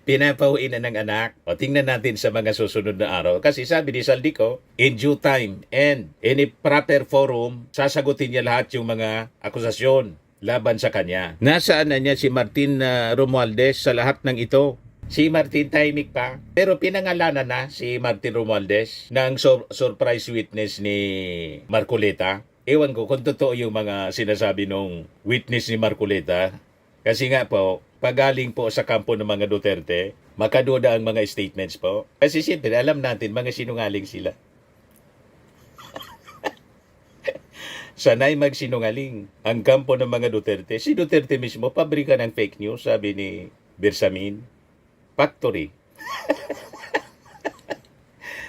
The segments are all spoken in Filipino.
pinapauwi na ng anak. O tingnan natin sa mga susunod na araw. Kasi sabi ni Saldico, in due time and in a proper forum, sasagutin niya lahat yung mga akusasyon laban sa kanya. Nasaan na niya si Martin Romualdez sa lahat ng ito? Si Martin tahimik pa. Pero pinangalanan na si Martin Romualdez ng surprise witness ni Marcoleta. Ewan ko kung totoo yung mga sinasabi nung witness ni Marcoleta. Kasi nga po, pagaling po sa kampo ng mga Duterte, makaduda ang mga statements po. Kasi siyempre, alam natin, mga sinungaling sila. Sanay magsinungaling ang kampo ng mga Duterte. Si Duterte mismo, pabrika ng fake news, sabi ni Bersamin. Factory.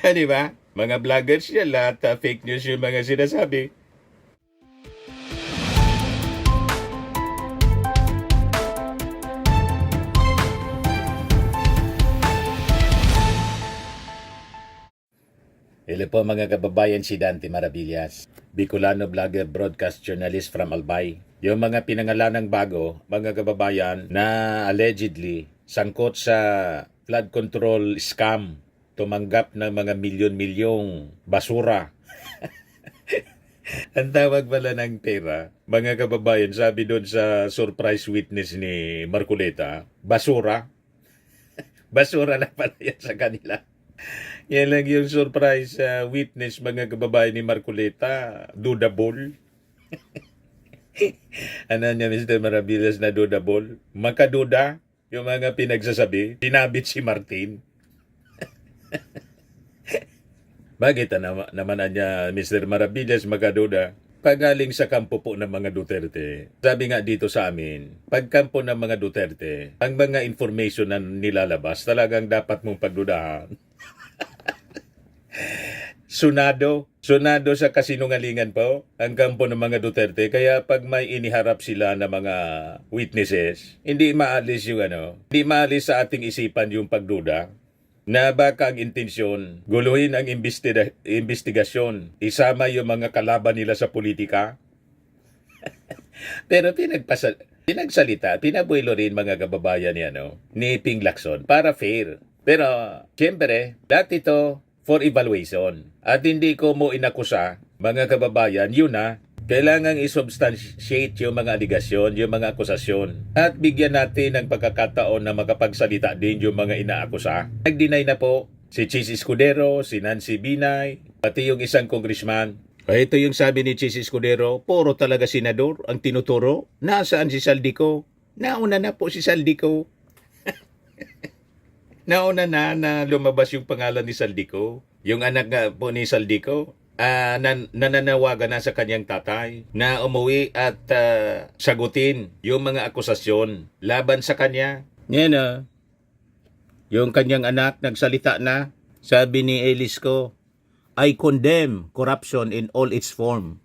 Di ba? Mga vloggers niya, lahat fake news yung mga sinasabi. Hello po mga kababayan, si Dante Maravillas, Bicolano vlogger, broadcast journalist from Albay. Yung mga pinangalanang bago, mga kababayan, na allegedly sangkot sa flood control scam, tumanggap ng mga milyon-milyong basura. Ang tawag pala ng pera, mga kababayan, sabi doon sa surprise witness ni Marcoleta, basura. Basura na pala yan sa kanila. Yan lang yung surprise witness, mga kababayan, ni Marcoleta, dudable. Ano niya, Mr. Maravillas, na dudable? Makaduda yung mga pinagsasabi. Sinabit si Martin. Bakit naman niya, Mr. Maravillas, makaduda? Pagaling sa kampo po ng mga Duterte. Sabi nga dito sa amin, pagkampo ng mga Duterte, ang mga information na nilalabas, talagang dapat mong pagdudahan. Sunado sa kasinungalingan po ang kampo ng mga Duterte. Kaya pag may iniharap sila na mga witnesses, hindi maalis hindi maalis sa ating isipan yung pagduda na baka ang intensyon guluhin ang investigasyon, isama yung mga kalaban nila sa politika. Pero pinagsalita, pinabuelo rin mga kababayan ni Ping Lacson para fair. Pero siyempre, lahat ito for evaluation. At hindi ko mo inakusa, mga kababayan, yun kailangang isubstantiate yung mga aligasyon, yung mga akusasyon. At bigyan natin ng pagkakataon na makapagsalita din yung mga inaakusa. Nag-deny na po si Chis Escudero, si Nancy Binay, pati yung isang congressman. Ito yung sabi ni Chis Escudero, puro talaga senador ang tinuturo. Nasaan si Saldico? Nauna na po si Saldico. Nauna na lumabas yung pangalan ni Saldico. Yung anak nga po ni Saldico, nananawagan na sa kanyang tatay na umuwi at sagutin yung mga akusasyon laban sa kanya. Yan yung kanyang anak nagsalita na. Sabi ni Elisco, I condemn corruption in all its form.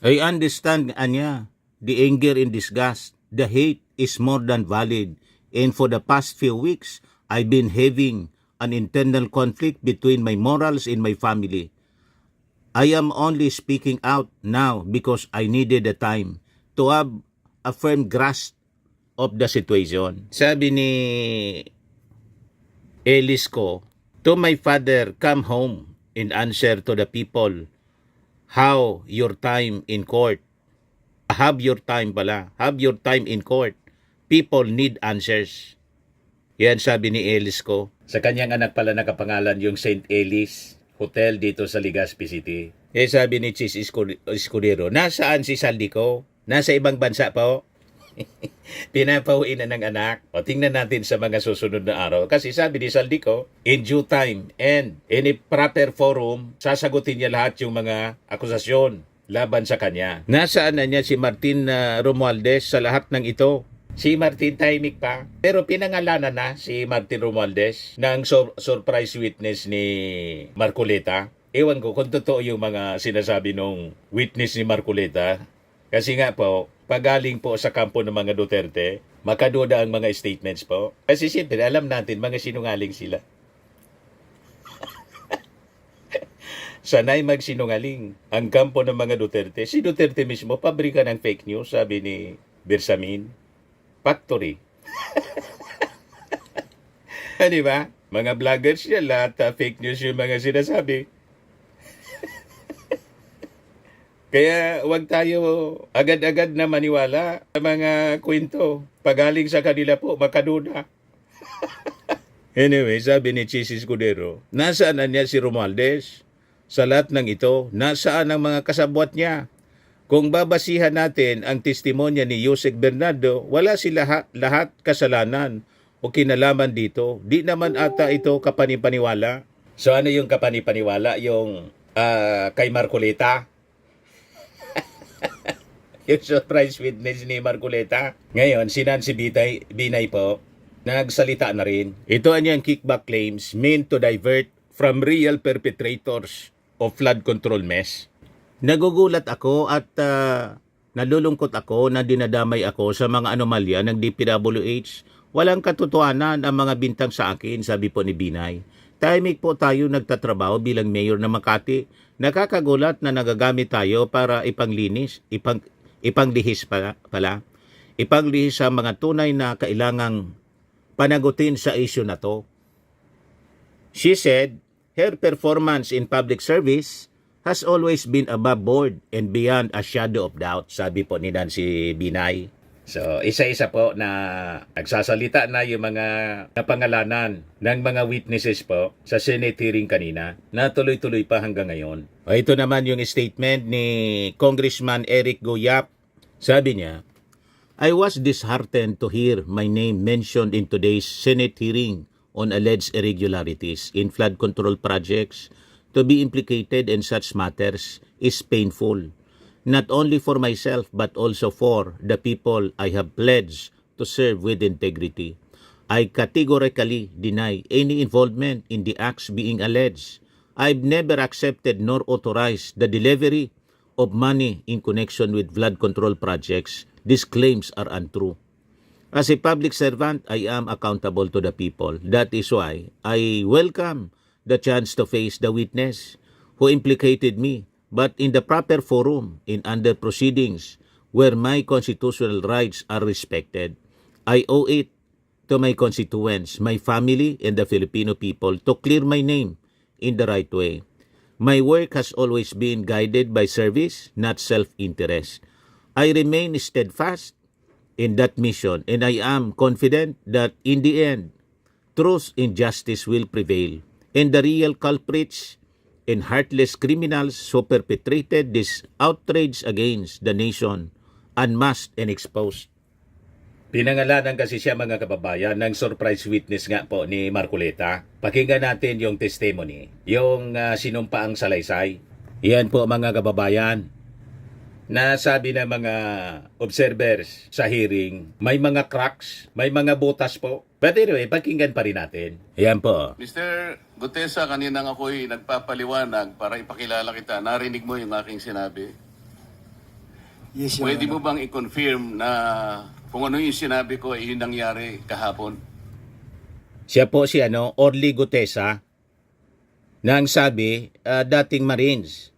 I understand, Anya, the anger and disgust. The hate is more than valid. And for the past few weeks, I've been having an internal conflict between my morals and my family. I am only speaking out now because I needed the time to have a firm grasp of the situation. Sabi ni Elisco, to my father, come home and answer to the people how your time in court. Have your time in court. People need answers. Yan sabi ni Elisco. Sa kanyang anak pala nakapangalan yung St. Elis Hotel dito sa Legazpi City. Sabi ni Chis Escudero, nasaan si Saldico? Nasa ibang bansa po. Pinapauwi na ng anak. O tingnan natin sa mga susunod na araw. Kasi sabi ni Saldico, in due time and in a proper forum, sasagutin niya lahat yung mga akusasyon laban sa kanya. Nasaan na niya si Martin Romualdez sa lahat ng ito? Si Martin tahimik pa. Pero pinangalanan na si Martin Romualdez ng surprise witness ni Marcoleta. Ewan ko kung totoo yung mga sinasabi nung witness ni Marcoleta. Kasi nga po, pagaling po sa kampo ng mga Duterte, makaduda ang mga statements po. Kasi siyempre, alam natin, mga sinungaling sila. Sanay magsinungaling ang kampo ng mga Duterte. Si Duterte mismo, pabrika ng fake news, sabi ni Bersamin. Factory. Di ba? Mga vloggers yan, lahat fake news yung mga sinasabi. Kaya huwag tayo agad-agad na maniwala sa mga kwento. Pagaling sa kanila po, makaduda. Anyway, sabi ni Chis Escudero, nasaan na niya si Romualdez? Sa lahat ng ito, nasaan ang mga kasabwat niya? Kung babasihan natin ang testimonya ni Yusek Bernardo, wala sila lahat kasalanan o kinalaman dito. Di naman ata ito kapanipaniwala. So ano yung kapanipaniwala? Yung kay Marcoleta? Yung surprise witness ni Marcoleta. Ngayon, si Nancy Binay po, nagsalita na rin. Ito ang yung kickback claims meant to divert from real perpetrators of flood control mess. Nagugulat ako at nalulungkot ako na dinadamay ako sa mga anomalya ng DPWH. Walang katotohanan ang mga bintang sa akin, sabi po ni Binay. Tahimik po tayo nagtatrabaho bilang mayor ng Makati. Nakakagulat na nagagamit tayo para ipanglihis pala. Ipanglihis sa mga tunay na kailangang panagutin sa issue na to. She said, her performance in public service has always been above board and beyond a shadow of doubt, sabi po ni Nancy Binay. So, isa-isa po na nagsasalita na yung mga napangalanan ng mga witnesses po sa Senate hearing kanina na tuloy-tuloy pa hanggang ngayon. O, ito naman yung statement ni Congressman Eric Goyap. Sabi niya, I was disheartened to hear my name mentioned in today's Senate hearing on alleged irregularities in flood control projects. To be implicated in such matters is painful, not only for myself but also for the people I have pledged to serve with integrity. I categorically deny any involvement in the acts being alleged. I've never accepted nor authorized the delivery of money in connection with flood control projects. These claims are untrue. As a public servant, I am accountable to the people. That is why I welcome the chance to face the witness who implicated me, but in the proper forum, in under proceedings where my constitutional rights are respected. I owe it to my constituents, my family, and the Filipino people to clear my name in the right way. My work has always been guided by service, not self-interest. I remain steadfast in that mission, and I am confident that in the end, truth and justice will prevail, and the real culprits and heartless criminals who perpetrated this outrage against the nation unmasked and exposed. Pinangalanan kasi siya, mga kababayan, ng surprise witness nga po ni Marcoleta. Pakinggan natin yung testimony, yung sinumpaang salaysay. Yan po, mga kababayan, na sabi ng mga observers sa hearing, may mga cracks, may mga butas po. But anyway, pakinggan pa rin natin. Yan po. Mr. Gutesa, kaninang ako'y nagpapaliwanag para ipakilala kita. Narinig mo yung aking sinabi. Yes, Your Pwede mo Honor. bang i-confirm na kung ano yung sinabi ko ay yun nangyari kahapon? Siya po si Orly Gutesa, na ang sabi, dating Marines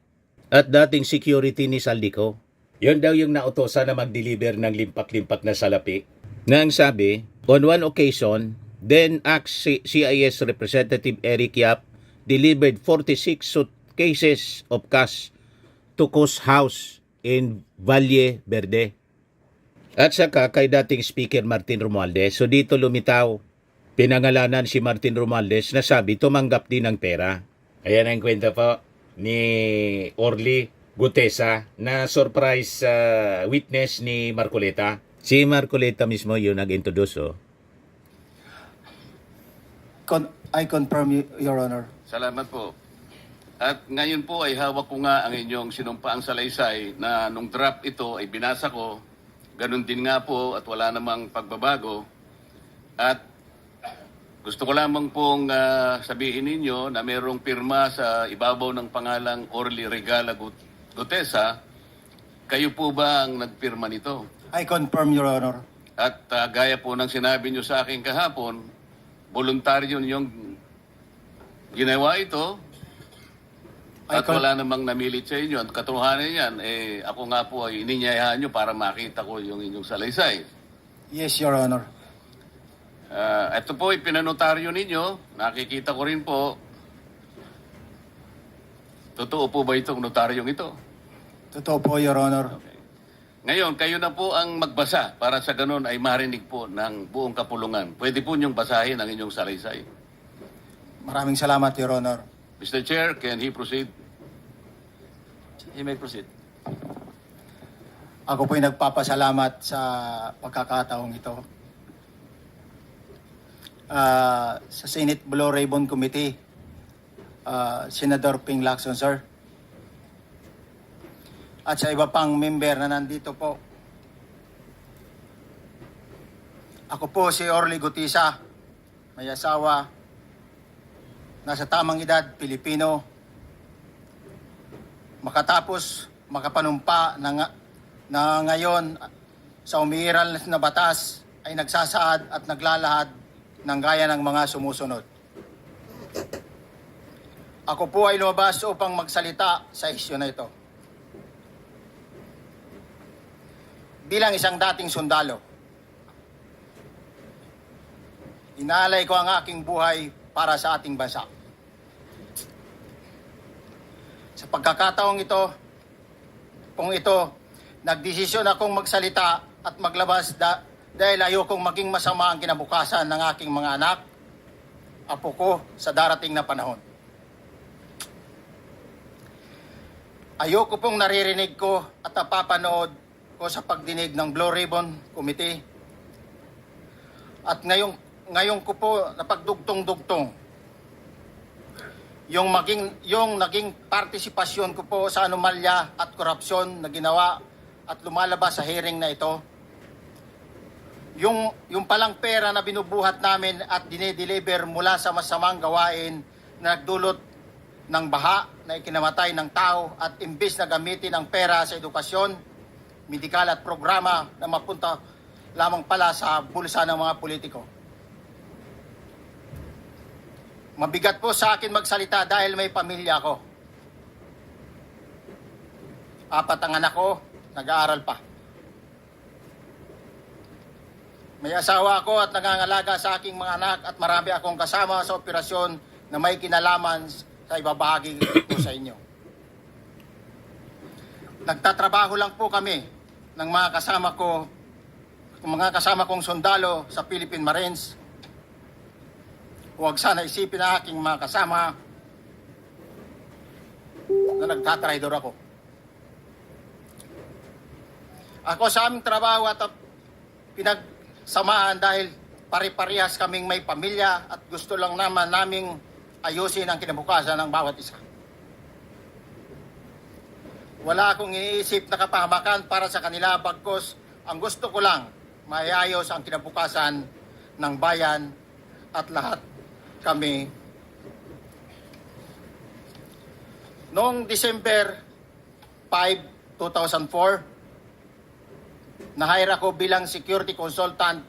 at dating security ni Saldico. Yun daw yung nautosan na mag-deliver ng limpak-limpak na salapi. Na ang sabi, on one occasion, then CIS Representative Eric Yap delivered 46 suitcases of cash to Cos House in Valle Verde. At saka kay dating Speaker Martin Romualdez. So dito lumitaw, pinangalanan si Martin Romualdez na sabi tumanggap din ng pera. Ayan ang kwento po ni Orly Gutesa na surprise witness ni Marcoleta. Si Marcoleta mismo yung nag-introduce. I confirm, Your Honor. Salamat po. At ngayon po ay hawak ko nga ang inyong sinumpaang salaysay na nung draft ito ay binasa ko. Ganun din nga po at wala namang pagbabago. At gusto ko lamang pong sabihin ninyo na mayroong pirma sa ibabaw ng pangalang Orly Regala Gutesa. Kayo po ba ang nagpirma nito? I confirm, Your Honor. At gaya po ng sinabi nyo sa akin kahapon, voluntaryo ninyong ginawa ito. At wala namang namilit sa inyo. At katotohanan yan, ako nga po ay ininyayahan nyo para makita ko yung inyong salaysay. Yes, Your Honor. Ito po ay pinanotaryo ninyo. Nakikita ko rin po. Totoo po ba itong notaryong ito? Totoo po, Your Honor. Okay. Ngayon, kayo na po ang magbasa para sa ganun ay marinig po ng buong kapulungan. Pwede po niyong basahin ang inyong salaysay. Maraming salamat, Your Honor. Mr. Chair, can he proceed? You may proceed. Ako po'y nagpapasalamat sa pagkakataong ito. Sa Senate Blue Ribbon Committee, Senador Ping Lacson, sir. At sa iba pang member na nandito po. Ako po si Orly Gutisa, may asawa, nasa tamang edad, Pilipino, makatapos makapanumpa na ngayon sa umiiral na batas ay nagsasaad at naglalahad ng gaya ng mga sumusunod. Ako po ay lumabas upang magsalita sa isyu na ito. Bilang isang dating sundalo, inaalay ko ang aking buhay para sa ating bansa. Sa pagkakataong ito, nagdesisyon akong magsalita at maglabas dahil ayokong maging masama ang kinabukasan ng aking mga anak, apo ko sa darating na panahon. Ayoko pong naririnig ko at napapanood ko sa pagdinig ng Blue Ribbon Committee. At ngayon ko po napagdugtong-dugtong yung naging partisipasyon ko po sa anomalya at korupsyon na ginawa at lumalabas sa hearing na ito. Yung palang pera na binubuhat namin at dinideliver mula sa masamang gawain na nagdulot ng baha na ikinamatay ng tao at imbis na gamitin ang pera sa edukasyon, medikal at programa na mapunta lamang pala sa bulsa ng mga politiko. Mabigat po sa akin magsalita dahil may pamilya ako. 4 ang anak ko, nag-aaral pa. May asawa ako at nangangalaga sa aking mga anak at marami akong kasama sa operasyon na may kinalaman sa ibabahagi ko sa inyo. Nagtatrabaho lang po kami ng mga kasama kong sundalo sa Philippine Marines. Huwag sana isipin na aking mga kasama na nagtatraidor ako. Ako sa aming trabaho at pinagsamahan dahil pare-parehas kaming may pamilya at gusto lang naman naming ayusin ang kinabukasan ng bawat isa. Wala akong iniisip na kapahamakan para sa kanila, bagkus ang gusto ko lang maayos ang kinabukasan ng bayan at lahat kami. Noong December 5, 2004, na-hire ako bilang security consultant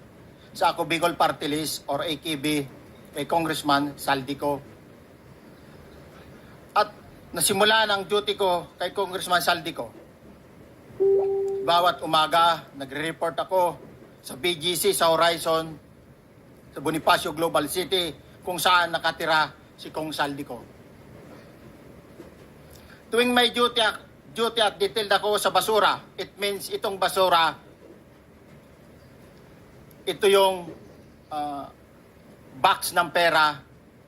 sa Ako Bicol Party List or AKB kay Congressman Saldico. At nasimulan ang duty ko kay Congressman Saldico. Bawat umaga, nagre-report ako sa BGC sa Horizon, sa Bonifacio Global City, kung saan nakatira si Kong Saldico. Tuwing may duty at detailed ako sa basura, it means itong basura, ito yung box ng pera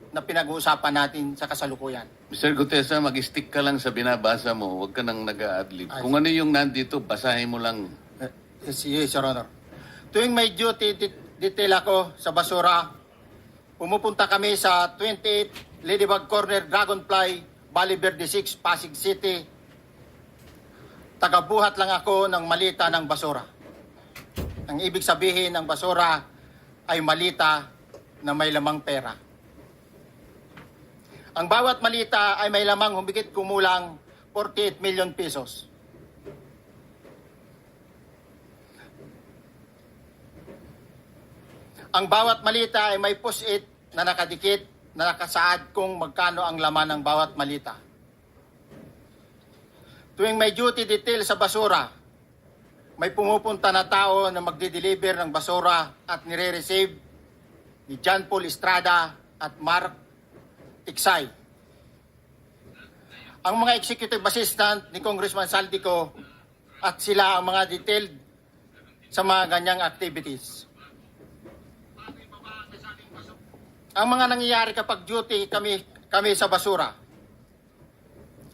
na pinag-uusapan natin sa kasalukuyan. Mr. Gutesa, mag-stick ka lang sa binabasa mo. Huwag ka nang nag-a-adlib. Kung ano yung nandito, basahin mo lang. Yes, Your Honor. Tuwing may duty detail ako sa basura, pumupunta kami sa 28 Ladybug Corner, Dragonfly, Valle Verde 6, Pasig City. Tagabuhat lang ako ng malita ng basura. Ang ibig sabihin ng basura ay malita na may lamang pera. Ang bawat malita ay may lamang humigit kumulang 48 million pesos. Ang bawat malita ay may post-it na nakadikit na nakasaad kung magkano ang laman ng bawat malita. Tuwing may duty detail sa basura, may pumupunta na tao na magde-deliver ng basura at nire-receive ni John Paul Estrada at Mark Tiksay. Ang mga executive assistant ni Congressman Saldico at sila ang mga detailed sa mga ganyang activities. Ang mga nangyayari kapag duty kami sa basura.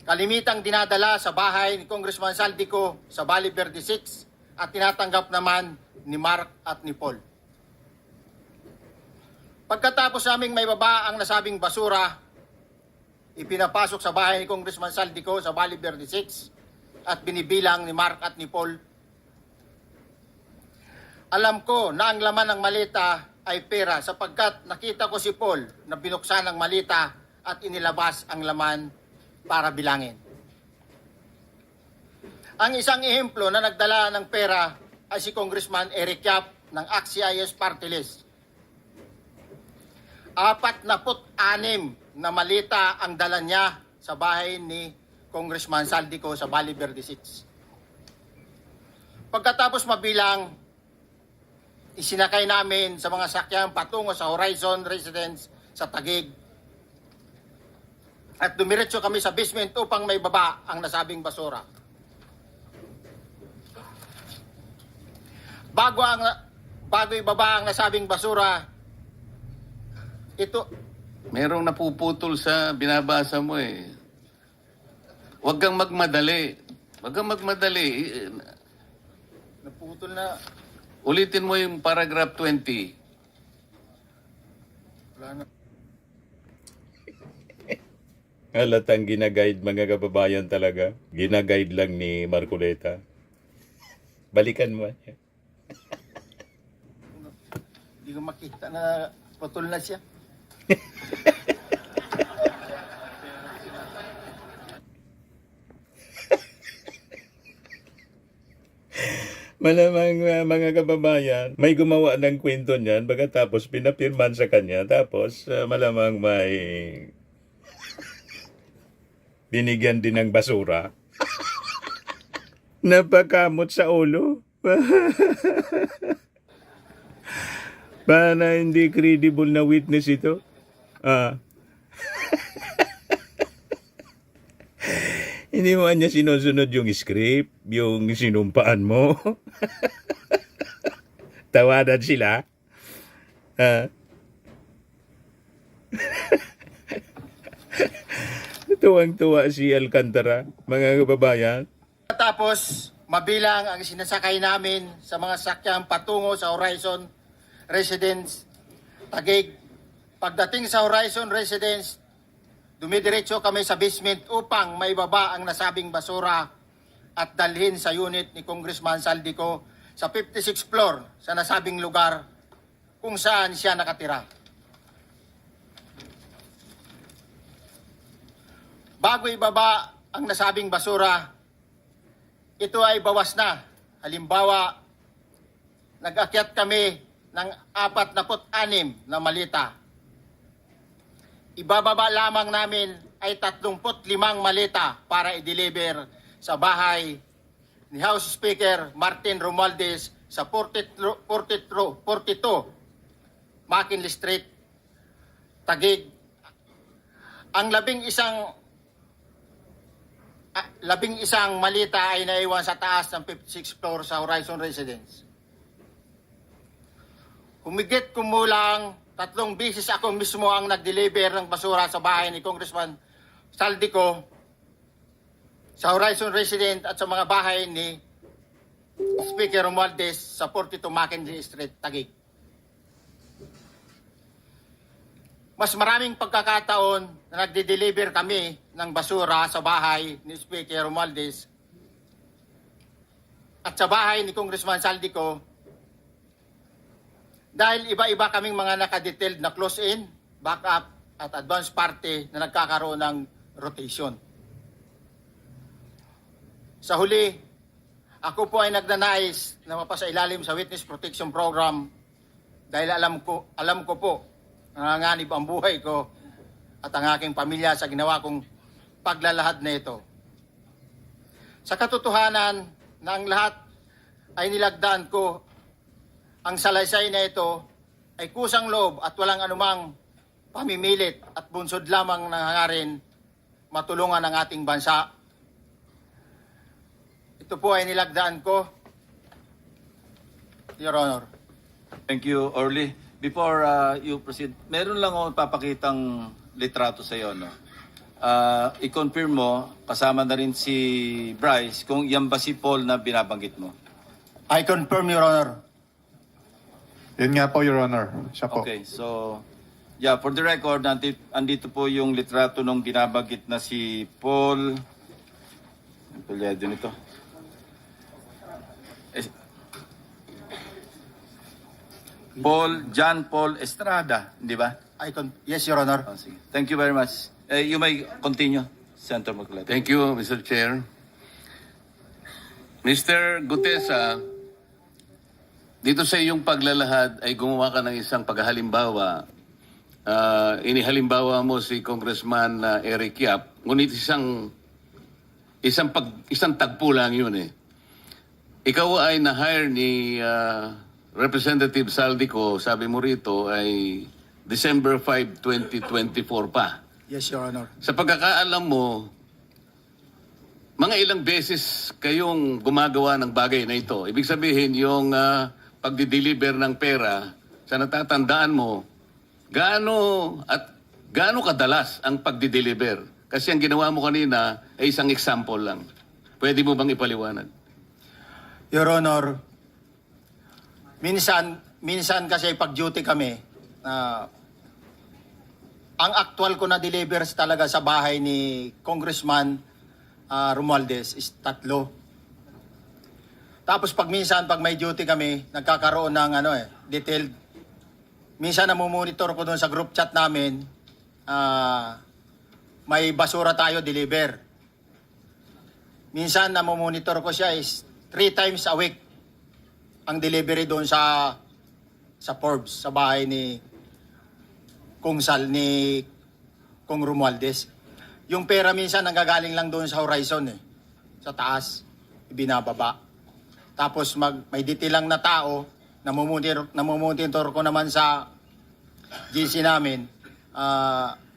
Kalimitang dinadala sa bahay ni Congressman Saldico sa Valle Verde 6 at tinatanggap naman ni Mark at ni Paul. Pagkatapos naming may baba ang nasabing basura, ipinapasok sa bahay ni Congressman Saldico sa Valle Verde 6 at binibilang ni Mark at ni Paul. Alam ko na ang laman ng malita ay pera sapagkat nakita ko si Paul na binuksan ang malita at inilabas ang laman para bilangin. Ang isang ehemplo na nagdala ng pera ay si Congressman Eric Yap ng AXIS Party List. 46 na malita ang dala niya sa bahay ni Congressman Saldico sa Valle Verde 6. Pagkatapos mabilang, isinakay namin sa mga sakyan patungo sa Horizon Residence sa Taguig. At dumiretso kami sa basement upang may baba ang nasabing basura. Bago ibaba ang nasabing basura, ito, Merong napuputol sa binabasa mo eh. Huwag kang magmadali. Huwag kang magmadali. naputol na, Ulitin mo yung paragraph 20. wala na. Halatang ginaguide mga kababayan talaga. Ginaguide lang ni Marcoleta. Balikan mo. Hindi ko makita na putol na siya. Malamang mga kababayan, may gumawa ng kwento niyan, pagkatapos pinapirman sa kanya, tapos malamang may binigyan din ng basura. Napakamot sa ulo. Para hindi credible na witness ito. Hindi mo niya sinusunod yung script, yung sinumpaan mo. Tawanan sila. Tuwang-tuwa si Alcantara, mga kababayan. Tapos, mabilang ang sinasakay namin sa mga sakyang patungo sa Horizon Residence Taguig. Pagdating sa Horizon Residence, dumidiretso kami sa basement upang maibaba ang nasabing basura at dalhin sa unit ni Congressman Saldico sa 56th floor sa nasabing lugar kung saan siya nakatira. Bago ibaba ang nasabing basura, ito ay bawas na. Halimbawa, nag-akyat kami ng 46 na malita. Ibababa lamang namin ay 35 malita para i-deliver sa bahay ni House Speaker Martin Romualdez sa 42 McKinley Street, Taguig. Ang labing isang malita ay naiwan sa taas ng 56th floor sa Horizon Residence. Humigit kumulang 3 beses ako mismo ang nag-deliver ng basura sa bahay ni Congressman Saldico, sa Horizon Residence at sa mga bahay ni Speaker Romualdez sa 42 Mackenzie Street, Taguig. Mas maraming pagkakataon na nagde-deliver kami ng basura sa bahay ni Speaker Romualdez at sa bahay ni Congressman Saldico dahil iba-iba kaming mga nakadetailed na close-in, backup at advance party na nagkakaroon ng rotation. Sa huli, ako po ay nagnanais na mapasailalim sa Witness Protection Program dahil alam ko po nanganganib ang buhay ko at ang aking pamilya sa ginawa kong paglalahad na ito. Sa katotohanan na ang lahat ay nilagdaan ko, ang salaysay na ito ay kusang loob at walang anumang pamimilit at bunsod lamang na hangarin matulungan ang ating bansa. Ito po ay nilagdaan ko, Your Honor. Thank you, Orly. Before you proceed, meron lang ako papakitang litrato sa iyo, no? I-confirm mo, kasama na rin si Bryce, kung yan ba si Paul na binabanggit mo. I confirm, Your Honor. Yun nga po, Your Honor. Siya po. Okay, so, yeah, for the record, andito po yung litrato ng binabanggit na si Paul. Ang tulyado nito. John Paul Estrada, di ba? Yes, Your Honor. Oh, sige. Thank you very much. You may continue, Senator Marcoleta. Thank you, Mr. Chair. Mr. Gutesa, dito sa iyong paglalahad ay gumawa ka ng isang paghalimbawa. Inihalimbawa mo si Congressman Eric Yap, ngunit isang tagpo lang yun eh. Ikaw ay na-hire ni Representative Saldico, sabi mo rito, ay December 5, 2024 pa. Yes, Your Honor. Sa pagkakaalam mo, mga ilang beses kayong gumagawa ng bagay na ito. Ibig sabihin, yung pagdi-deliver ng pera, sa natatandaan mo, gaano kadalas ang pagdi-deliver? Kasi ang ginawa mo kanina ay isang example lang. Pwede mo bang ipaliwanag? Your Honor, minsan kasi pag-duty kami, ang actual ko na deliver talaga sa bahay ni Congressman Romualdez is 3. Tapos pag may duty kami, nagkakaroon ng detailed. Minsan namumonitor ko doon sa group chat namin, may basura tayo deliver. Minsan namumonitor ko siya is 3 times a week ang delivery doon sa Forbes, sa bahay ni Kung Romualdez. Yung pera minsan nanggagaling lang doon sa horizon sa taas, ibinababa. Tapos may detail lang na tao, namumonitor ko naman sa GC namin.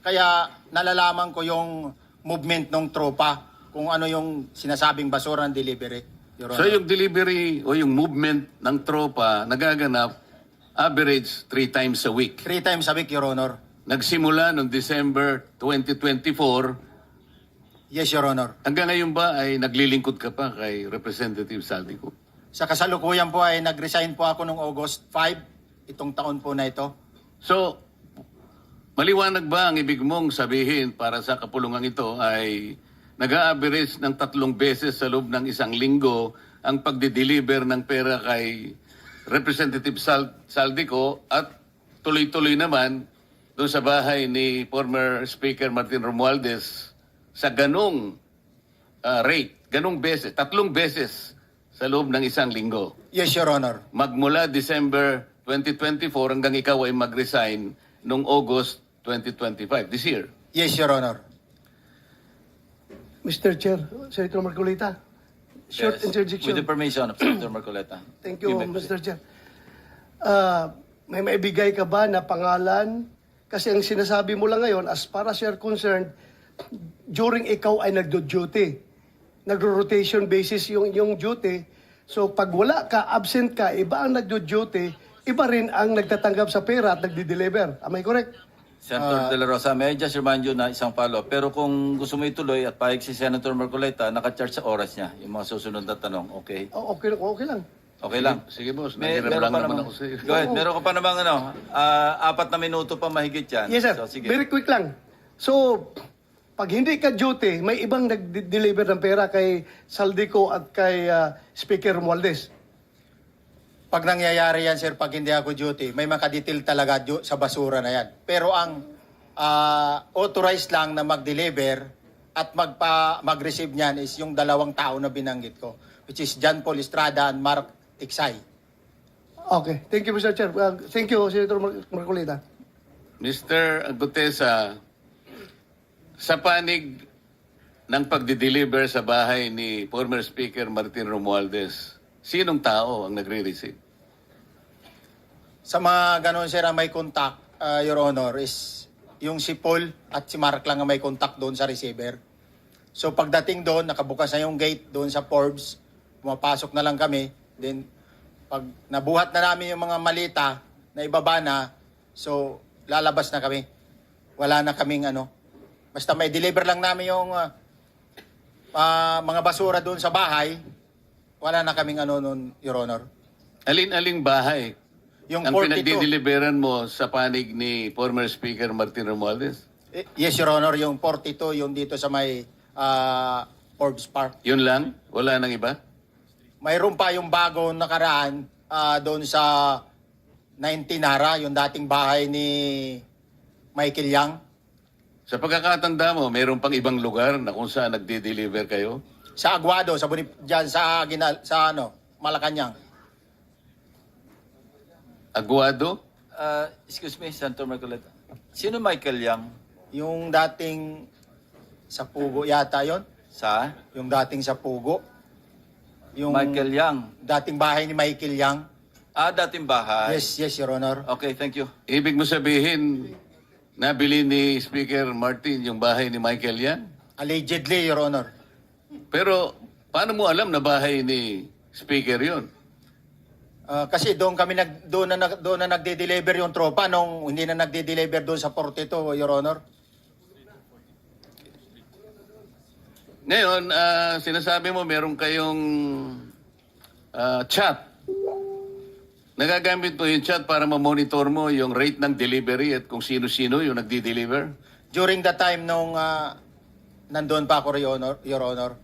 Kaya nalalaman ko yung movement ng tropa, kung ano yung sinasabing basura ng delivery. Your So Honor. yung delivery o yung movement ng tropa nagaganap average 3 times a week. 3 times a week, Your Honor. Nagsimula noong December 2024. Yes, Your Honor. Hanggang ngayon ba ay naglilingkod ka pa kay Representative Saldico? Sa kasalukuyan po ay nag-resign po ako noong August 5, itong taon po na ito. So, maliwanag ba ang ibig mong sabihin para sa kapulungan ito ay nag-a-average ng 3 beses sa loob ng isang linggo ang pagdi-deliver ng pera kay Representative Saldico at tuloy-tuloy naman doon sa bahay ni former Speaker Martin Romualdez sa ganong rate, ganong beses, 3 beses sa loob ng isang linggo. Yes, Your Honor. Magmula December 2024 hanggang ikaw ay mag-resign noong August 2025, this year. Yes, Your Honor. Mr. Chair, Senator Marcolita, short Yes, interjection. with the permission of Senator Marcoleta. Thank you, Mr. Chair. May maibigay ka ba na pangalan? Kasi ang sinasabi mo lang ngayon, as far as you're concerned, during ikaw ay nagdo-duty, nagro-rotation basis yung duty. So pag wala ka, absent ka, iba ang nagdo-duty, iba rin ang nagtatanggap sa pera at nagdi-deliver. Am I correct? Senator De La Rosa, may I just remind you na isang follow-up. Pero kung gusto mo ituloy at pahig si Senator Marcoleta, naka-charge sa oras niya yung mga susunod na tanong. Okay? Okay lang. Okay lang. Sige boss, Meron nanghiram lang pa naman namang- ako sa iyo. Go ahead. Meron ka pa namang 4 na minuto pa mahigit yan. Yes, sir. So, sige. Very quick lang. So, pag hindi ka duty, may ibang nag-deliver ng pera kay Saldico at kay Speaker Romualdez. Pag nangyayari yan, sir, pag hindi ako duty, may makadetail talaga sa basura na yan. Pero ang authorized lang na mag-deliver at mag-receive niyan is yung 2 tao na binanggit ko, which is John Paul Estrada and Mark Tiksay. Okay. Thank you, Mr. Chair. Thank you, Senator Marcolita. Mr. Gutesa, sa panig ng pagdi-deliver sa bahay ni former Speaker Martin Romualdez, sinong tao ang nagre-receive? Sa mga ganon sir ang may contact, Your Honor, is yung si Paul at si Mark lang ang may contact doon sa receiver. So pagdating doon, nakabukas na yung gate doon sa Forbes, pumapasok na lang kami. Then pag nabuhat na namin yung mga malita na ibaba na, so lalabas na kami. Wala na kaming ano. Basta may deliver lang namin yung mga basura doon sa bahay, wala na kaming ano noon, Your Honor. Alin-aling bahay Yung ang 42. pinagdideliveran mo sa panig ni former Speaker Martin Romualdez? Yes, Your Honor, yung 42, yung dito sa may Forbes Park. Yun lang? Wala nang iba? Mayroon pa yung bago nakaraan doon sa 19 Nara, yung dating bahay ni Michael Yang. Sa pagkakatanda mo, mayroon pang ibang lugar na kung saan nagdi-deliver kayo? Sa Aguado, sa dyan sa Malacanang. Aguado? Excuse me, Senator Marcoleta. Sino Michael Yang? Yung dating sa Pugo yata yon, Sa? yung dating sa Pugo. Yung Michael Yang. dating bahay ni Michael Yang. Dating bahay. Yes, Your Honor. Okay, thank you. Ibig mo sabihin, nabili ni Speaker Martin yung bahay ni Michael yan? Allegedly, Your Honor. Pero paano mo alam na bahay ni Speaker yun? Kasi doon na nagde-deliver yung tropa nung hindi na nagde-deliver doon sa 42, Your Honor. Ngayon, sinasabi mo meron kayong chat. Nagagamit mo yung chat para ma-monitor mo yung rate ng delivery at kung sino-sino yung nagdi-deliver? During the time nung nandoon pa ako, Your Honor.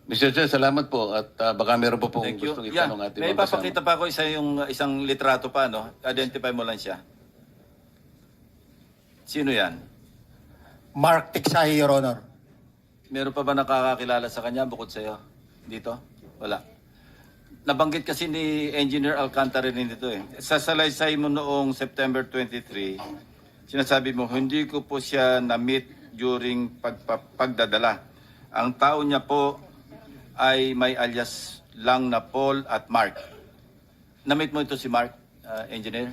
Mr. Chair, salamat po at baka meron po pong Thank you. gustong Yeah, itanong ating may mga kasama. papakita pa ako isang litrato pa, no? Identify mo lang siya. Sino yan? Mark Tiksahi, Your Honor. Meron pa ba nakakakilala sa kanya bukod sa'yo? Dito? Wala. Nabanggit kasi ni Engineer Alcantara rin dito eh. Sa salaysay mo noong September 23, sinasabi mo, hindi ko po siya na-meet during pagdadala. Ang tao niya po ay may alias lang na Paul at Mark. Na-meet mo ito si Mark, Engineer?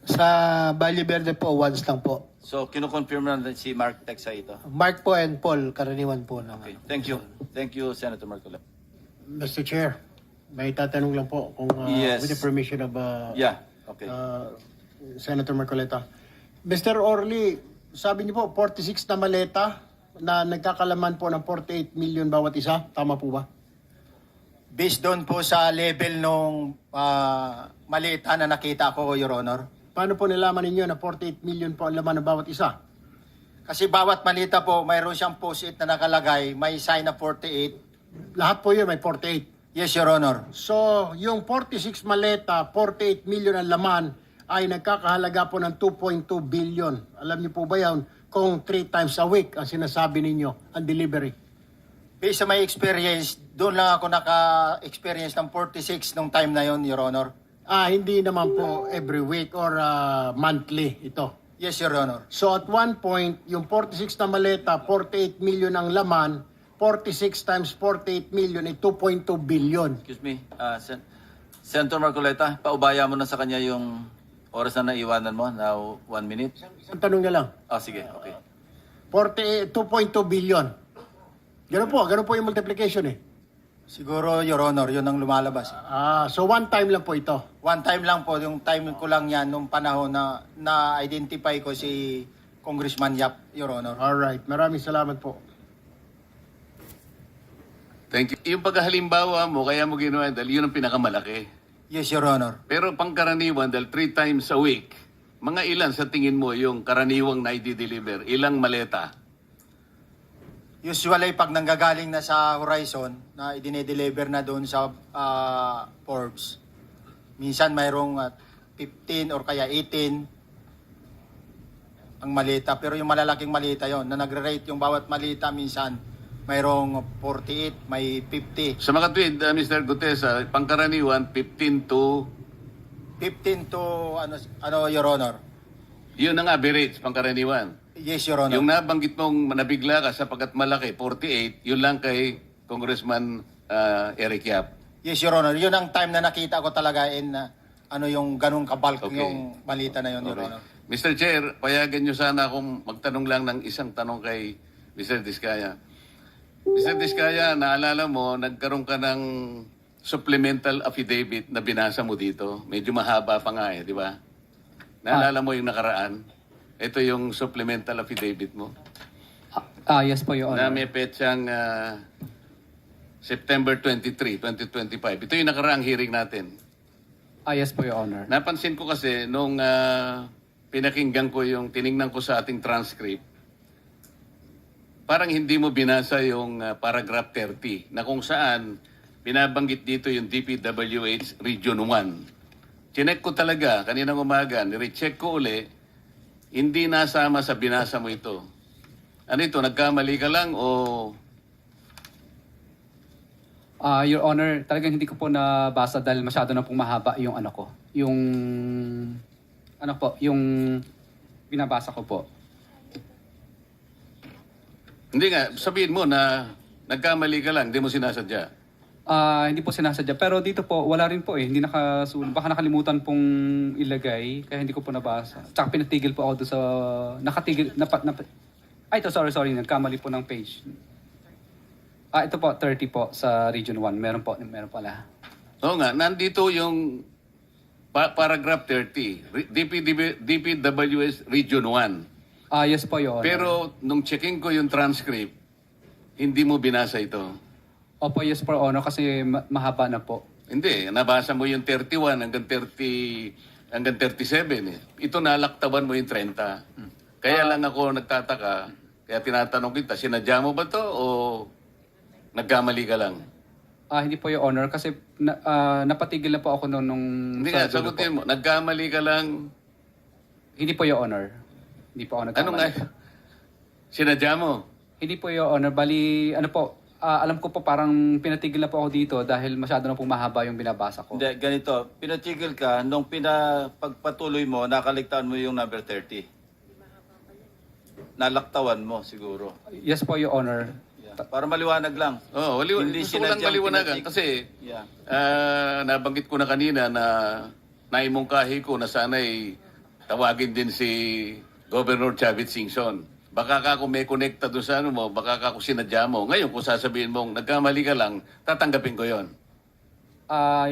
Sa Valle Verde po, once lang po. So, kinukonfirm na si Mark Texa ito. Mark po and Paul, karaniwan po naman. Okay. Thank you. Thank you, Senator Marcola. Mr. Chair, may tatanong lang po kung Yes. with the permission of Yeah, okay. Senator Marcoleta. Mr. Orly, sabi niyo po 46 na maleta na nagkakalaman po ng 48 million bawat isa. Tama po ba? Based doon po sa level nung malita na nakita ko, Your Honor. Paano po nilaman ninyo na 48 million po ang laman ng bawat isa? Kasi bawat malita po, mayroon siyang post-it na nakalagay, may sign na 48. Lahat po yun may 48. Yes, Your Honor. So, yung 46 maleta, 48 million ang laman ay nagkakahalaga po ng 2.2 billion. Alam niyo po ba yan kung 3 times a week ang sinasabi ninyo ang delivery? Based sa my experience, doon lang ako naka-experience ng 46 nung time na yon, Your Honor. Hindi naman po every week or monthly ito. Yes, Your Honor. So at one point, yung 46 na maleta, 48 million ang laman, 46 times 48 million ay 2.2 billion. Excuse me, Senator Marcoleta, paubaya mo na sa kanya yung oras na naiwanan mo, now 1 minute. Isang tanong na lang. Sige, okay. 2.2 billion. Ganun po yung multiplication eh. Siguro, Your Honor, yun ang lumalabas. So one time lang po ito. One time lang po, yung time ko lang yan, nung panahon na na-identify ko si Congressman Yap, Your Honor. Alright, maraming salamat po. Thank you. Yung paghalimbawa mo, kaya mo ginawa dahil yun ang pinakamalaki. Yes, Your Honor. Pero pangkaraniwan, dahil 3 times a week, mga ilan sa tingin mo yung karaniwang na i-deliver? Ilang maleta? Usually, pag nanggagaling na sa Horizon, na idine-deliver na doon sa Forbes, minsan mayroong 15 or kaya 18 ang malita. Pero yung malalaking malita yon na nagre-rate yung bawat malita, minsan mayroong 48, may 50. Sa mga tweet, Mr. Gutesa, pangkaraniwan, 15 to... 15 to, Your Honor? Yun ang average, pangkaraniwan. Yes, Your Honor. Yung nabanggit mong nabigla ka sapagkat malaki, 48, yun lang kay Congressman Eric Yap. Yes, Your Honor. Yun ang time na nakita ko talaga in ano yung ganung kabalk Okay. yung balita na yun, Your Okay. Honor. Mr. Chair, payagan nyo sana akong magtanong lang ng isang tanong kay Mr. Diskaya. Mr. Diskaya, naalala mo, nagkaroon ka ng supplemental affidavit na binasa mo dito. Medyo mahaba pa nga di ba? Naalala mo yung nakaraan? Ito yung supplemental affidavit mo. Yes po, Your Na Honor. may petsang September 23, 2025. Ito yung nakaraang hearing natin. Yes po, Your Honor. Napansin ko kasi nung pinakinggan ko yung tiningnan ko sa ating transcript, parang hindi mo binasa yung paragraph 30 na kung saan binabanggit dito yung DPWH Region 1. Chinek ko talaga kaninang umaga, nirecheck ko uli, hindi nasama sa binasa mo ito. Ano ito, nagkamali ka lang o... Your Honor, talagang hindi ko po nabasa dahil masyado na pong mahaba yung ano ko. Yung binabasa ko po. Hindi nga, sabihin mo na nagkamali ka lang, hindi mo sinasadya. Hindi po sinasadya. Pero dito po, wala rin po eh. Hindi nakasulat. Baka nakalimutan pong ilagay, kaya hindi ko po nabasa. Tsaka pinatigil po ako doon sa... Nakatigil... Ito, sorry. Nagkamali po ng page. Ito po, 30 po sa Region 1. Meron pala. Oo nga, nandito yung paragraph 30, DPWS Region 1. Yes po, Your Honor. Pero nung checking ko yung transcript, hindi mo binasa ito. Opo, yes po, Your Honor, kasi mahaba na po. Hindi, nabasa mo yung 31 hanggang 37 eh. Ito nalaktaban mo yung 30. Kaya lang ako nagtataka, kaya tinatanong kita, sinadya mo ba to o nagkamali ka lang? Hindi po, Your Honor, kasi napatigil na po ako noon nung... Hindi nga, sa dulo sagutin po. mo, nagkamali ka lang, Hindi po, Your Honor. Hindi po ako nagkamali. ano nga, sinadya mo? Hindi po, Your Honor. Bali, ano po, alam ko po parang pinatigil na po ako dito dahil masyado na po mahaba yung binabasa ko. Hindi, ganito. Pinatigil ka, nung pagpatuloy mo, nakaligtaan mo yung number 30. Nalaktawan mo siguro. Yes po, Your Honor. Yeah. Para maliwanag lang. Oo, Hindi gusto ko lang sinadyang maliwanagan pinatik- kasi Yeah. nabanggit ko na kanina na naimungkahi ko na sana'y tawagin din si Governor Chavit Singson. Baka ka kung may connecta doon sa ano mo, baka ka kung sinadya mo. Ngayon kung sasabihin mong nagkamali ka lang, tatanggapin ko yon.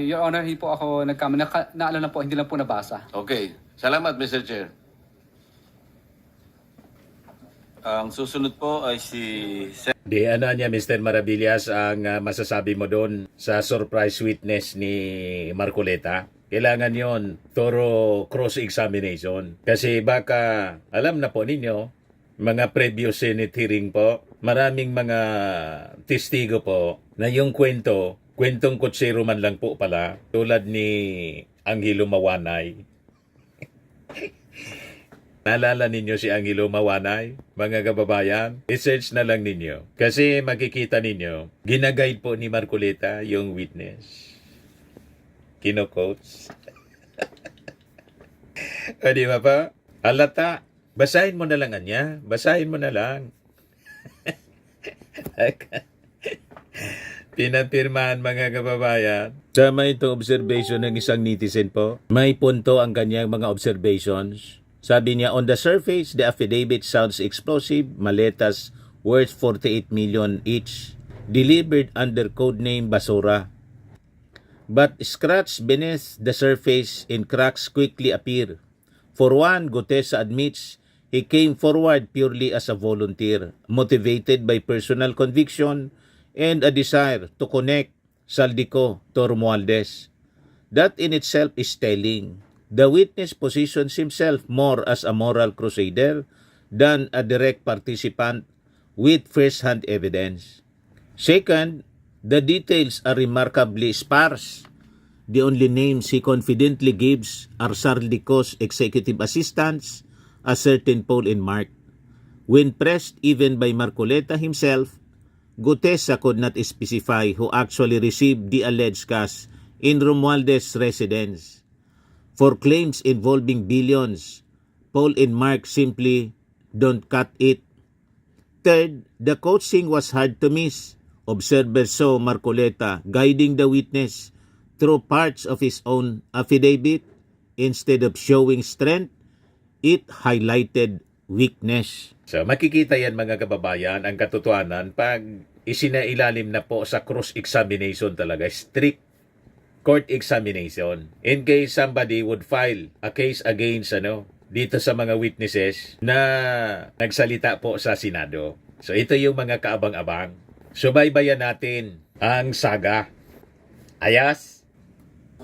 Your Honor, hindi po ako nagkamali. Naalala po, hindi lang po nabasa. Okay. Salamat, Mr. Chair. Ang susunod po ay si Di ano niya, Mr. Maravillas, ang masasabi mo doon sa surprise witness ni Marcoleta? Kailangan yon thorough cross-examination. Kasi baka, alam na po ninyo, mga previous Senate hearing po, maraming mga testigo po na yung kwentong kutsero man lang po pala, tulad ni Angelo Mawanay. Naalala ninyo si Angelo Mawanay, mga kababayan? I-search na lang ninyo. Kasi makikita ninyo, ginaguide po ni Marcoleta yung witness. Kino-quotes. O di ba pa? Halata. Basahin mo na lang anya. Basahin mo na lang. Pinapirmahan mga kababayan. Tama itong observation ng isang netizen po. May punto ang kanyang mga observations. Sabi niya, on the surface, the affidavit sounds explosive. Maletas worth 48 million each. Delivered under codename Basura. But scratch beneath the surface and cracks quickly appear. For one, Gutesa admits he came forward purely as a volunteer, motivated by personal conviction and a desire to connect Saldico to Romualdez. That in itself is telling. The witness positions himself more as a moral crusader than a direct participant with first-hand evidence. Second, the details are remarkably sparse. The only names he confidently gives are Saldico's executive assistants, a certain Paul and Mark. When pressed even by Marcoleta himself, Gutesa could not specify who actually received the alleged cash in Romualdez's residence. For claims involving billions, Paul and Mark simply don't cut it. Third, the coaching was hard to miss. Observer So Marcoleta guiding the witness through parts of his own affidavit instead of showing strength, it highlighted weakness. So makikita yan mga kababayan, ang katotohanan pag isinailalim na po sa cross-examination talaga, strict court examination. In case somebody would file a case against dito sa mga witnesses na nagsalita po sa Senado. So ito yung mga kaabang-abang. Subaybayan natin ang saga. Ayas?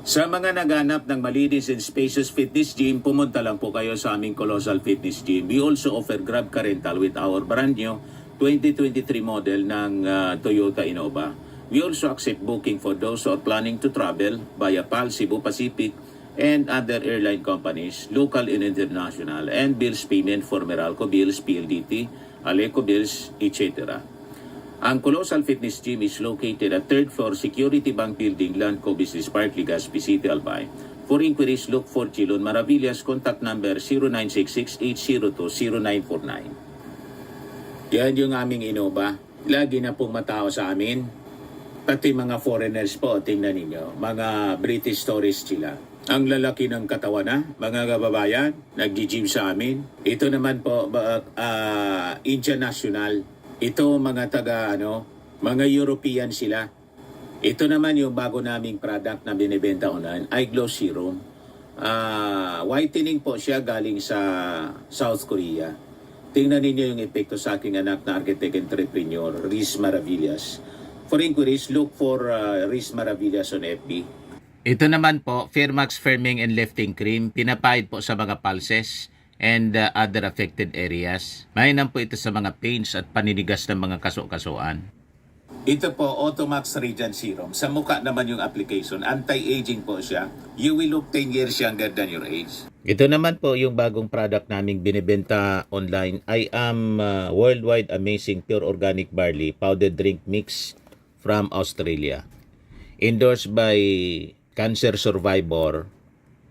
Sa mga naghanap ng malinis and spacious fitness gym, pumunta lang po kayo sa aming Colossal Fitness Gym. We also offer Grab Car Rental with our brand new 2023 model ng Toyota Innova. We also accept booking for those who are planning to travel via PAL, Cebu Pacific, and other airline companies, local and international, and bills payment for Meralco Bills, PLDT, Aleco Bills, etc. Ang Colossal Fitness Gym is located at 3rd floor Security Bank Building, Landco Business Park, Legazpi City, Albay. For inquiries, look for Chilon Maravillas. Contact number 0966-802-0949. Yan yung aming Innova. Lagi na pong matao sa amin. Pati mga foreigners po, tingnan ninyo. Mga British tourists sila. Ang lalaki ng katawan na, mga kababayan, nag-gym sa amin. Ito naman po, Indian National. Ito mga mga European sila. Ito naman yung bago naming product na binibenta online, Eye Glow Serum. Whitening po siya galing sa South Korea. Tingnan ninyo yung epekto sa aking anak na architect entrepreneur, Riz Maravillas. For inquiries, look for Riz Maravillas on FB. Ito naman po, Fairmax Firming and Lifting Cream, pinapahid po sa mga pulses and other affected areas. Mainam po ito sa mga pains at paninigas ng mga kaso-kasuan. Ito po, Automax Radiant Serum. Sa mukha naman yung application. Anti-aging po siya. You will look 10 years younger than your age. Ito naman po yung bagong product naming binibenta online. I am Worldwide Amazing Pure Organic Barley Powdered Drink Mix from Australia. Endorsed by cancer survivor,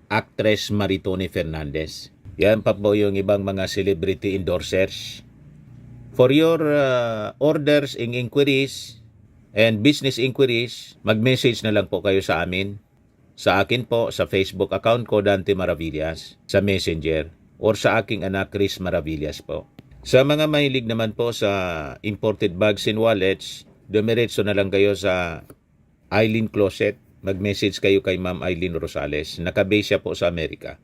actress Maritone Fernandez. Yan pa po yung ibang mga celebrity endorsers. For your orders and inquiries and business inquiries, mag-message na lang po kayo sa amin. Sa akin po, sa Facebook account ko, Dante Maravillas, sa Messenger, or sa aking anak, Chris Maravillas po. Sa mga mahilig naman po sa imported bags and wallets, dumiretso na lang kayo sa Eileen Closet. Mag-message kayo kay Ma'am Eileen Rosales. Nakabase siya po sa Amerika.